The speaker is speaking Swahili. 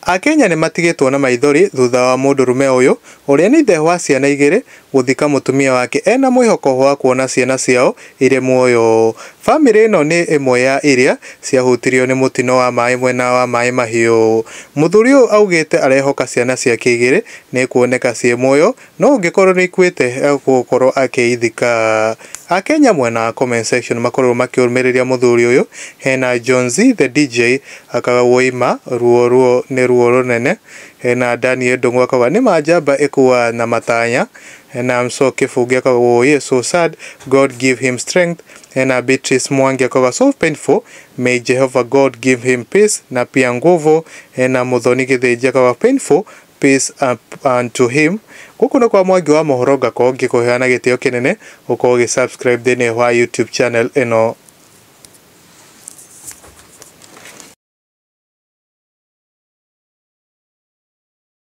Akenya nĩ matigĩtwo na maithori thutha wa mũndũrũme ũyũ ũrĩa nĩ ithe wa ciana igĩrĩ gũthika mũtumia wake ena mwĩhoko wa kuona ciana ciao irĩ muoyo. Famĩlĩ ĩno nĩ ĩmwe ya iria ciahutirio nĩ mũtino wa maĩ mwena wa Maĩ Mahiũ. Mũthuri ũyũ augĩte arehoka ciana ciake igĩrĩ nĩ kuoneka ciĩ muoyo, no ũngĩkorwo nĩ ikuĩte gũkorwo akĩithika. Akenya mwena wa comment section makorwo makĩũmĩrĩria mũthuri ũyũ. Hena Jonzi the DJ akaga woima ruo nĩ ruo runene. Hena Daniel Ndung'u akaga nĩ manjamba ĩkuwa na matanya. Hena Mso Kĩbungi akaga oh so sad, God give him strength. Hena Beatrice Mwangi akaga so painful, may Jehovah God give him peace na pia nguvu. Hena Muthoni Gĩthĩnji akaga painful, peace unto him. Gũkũ nĩ kwa Mwangi wa mohoro ngakorwo ngĩkũheana gĩtĩo kĩnene, ũkorwo ũgĩ subscribe thĩinĩ wa YouTube channel ĩno.